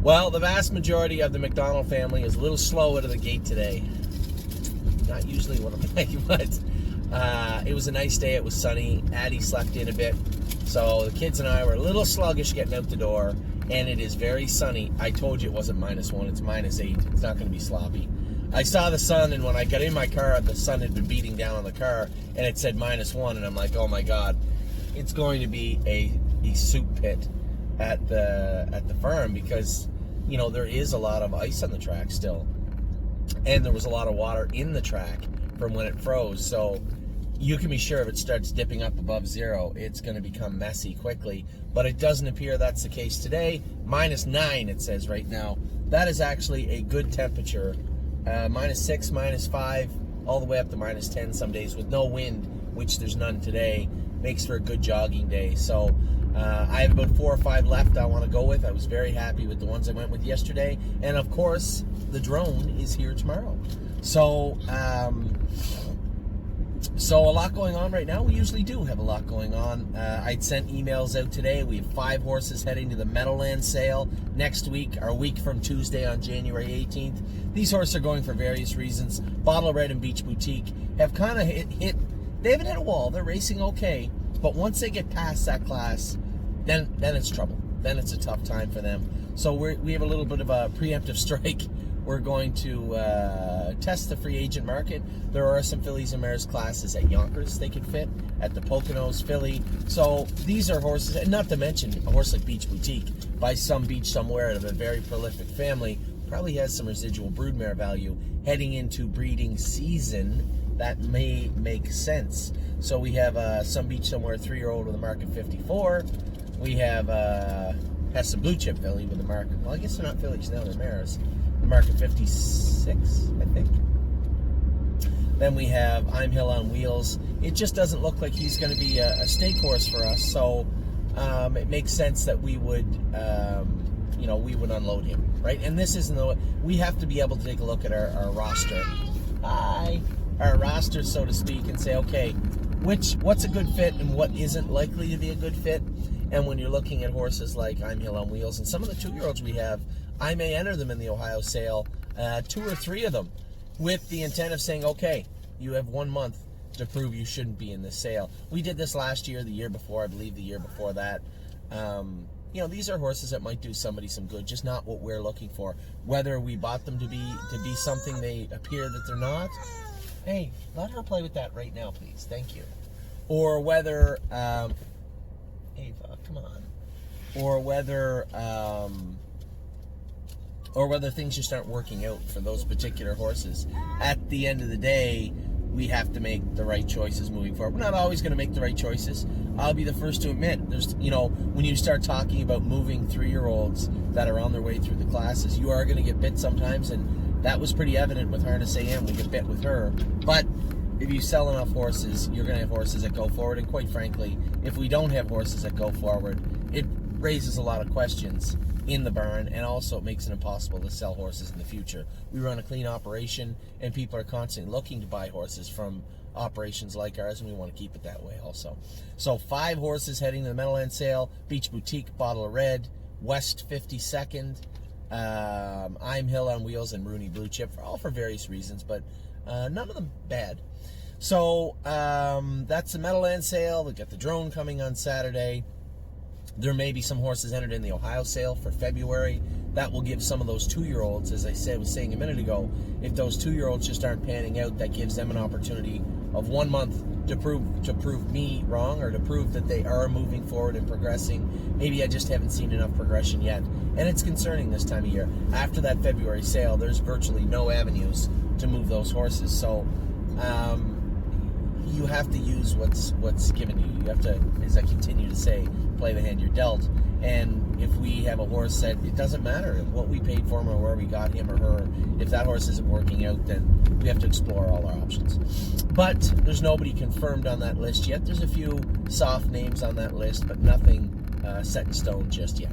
Well, the vast majority of the McDonald family is a little slow out of the gate today. Not usually what I'm like, but it was a nice day. It was sunny. Addie slept in a bit. So the kids and I were a little sluggish getting out the door, and it is very sunny. I told you it wasn't -1, it's -8. It's not going to be sloppy. I saw the sun, and when I got in my car, the sun had been beating down on the car, and it said -1, and I'm like, oh my God, it's going to be a soup pit at the farm, because you know there is a lot of ice on the track still, and there was a lot of water in the track from when it froze. So you can be sure if it starts dipping up above 0, it's going to become messy quickly. But it doesn't appear that's the case today. -9 it says right now. That is actually a good temperature. -6, -5, all the way up to -10 some days with no wind, which there's none today. Makes for a good jogging day. So I have about 4 or 5 left I want to go with. I was very happy with the ones I went with yesterday. And of course, the drone is here tomorrow. So, so a lot going on right now. We usually do have a lot going on. I'd sent emails out today. We have 5 horses heading to the Meadowlands sale next week, our week from Tuesday on January 18th. These horses are going for various reasons. Bottle Red and Beach Boutique have kind of hit, they haven't hit a wall. They're racing okay. But once they get past that class, then it's trouble. Then it's a tough time for them. So we have a little bit of a preemptive strike. We're going to test the free agent market. There are some fillies and mares classes at Yonkers they can fit, at the Poconos filly. So these are horses, and not to mention a horse like Beach Boutique by some beach somewhere out of a very prolific family, probably has some residual broodmare value heading into breeding season. That may make sense. So we have some beach somewhere, 3-year-old with a mark of 54. We have has some blue chip filly with a mark. Well, I guess they're not fillies now; they're mares. The mark of 56, I think. Then we have I'm Hill on Wheels. It just doesn't look like he's going to be a stake horse for us. So it makes sense that we would, we would unload him, right? And this isn't the. We have to be able to take a look at our roster. Our roster, so to speak, and say, okay, what's a good fit and what isn't likely to be a good fit. And when you're looking at horses like I'm Hill on Wheels and some of the 2-year-olds we have, I may enter them in the Ohio sale, 2 or 3 of them, with the intent of saying, okay, you have 1 month to prove you shouldn't be in this sale. We did this last year, the year before, I believe the year before that. These are horses that might do somebody some good, just not what we're looking for. Whether we bought them to be something they appear that they're not. Hey, let her play with that right now, please. Thank you. Or whether, Ava, come on. Or whether things just aren't working out for those particular horses. At the end of the day, we have to make the right choices moving forward. We're not always going to make the right choices. I'll be the first to admit, there's, when you start talking about moving 3-year-olds that are on their way through the classes, you are going to get bit sometimes, and that was pretty evident with Harness AM. We get bit with her. But if you sell enough horses, you're going to have horses that go forward. And quite frankly, if we don't have horses that go forward, it raises a lot of questions in the barn, and also it makes it impossible to sell horses in the future. We run a clean operation, and people are constantly looking to buy horses from operations like ours, and we want to keep it that way also. So 5 horses heading to the Meadowlands sale: Beach Boutique, Bottle of Red, West 52nd, I'm Hill on Wheels, and Rooney Blue Chip, all for various reasons, but none of them bad. So that's the Meadowlands sale. We've got the drone coming on Saturday. There may be some horses entered in the Ohio sale for February. That will give some of those 2-year-olds, as I was saying a minute ago, if those 2-year-olds just aren't panning out, that gives them an opportunity of 1 month to prove me wrong, or to prove that they are moving forward and progressing. Maybe I just haven't seen enough progression yet. And it's concerning this time of year. After that February sale, there's virtually no avenues to move those horses. So you have to use what's given you. You have to, as I continue to say, play the hand you're dealt. And if we have a horse that, it doesn't matter what we paid for him or where we got him or her, if that horse isn't working out, then we have to explore all our options. But there's nobody confirmed on that list yet. There's a few soft names on that list, but nothing set in stone just yet.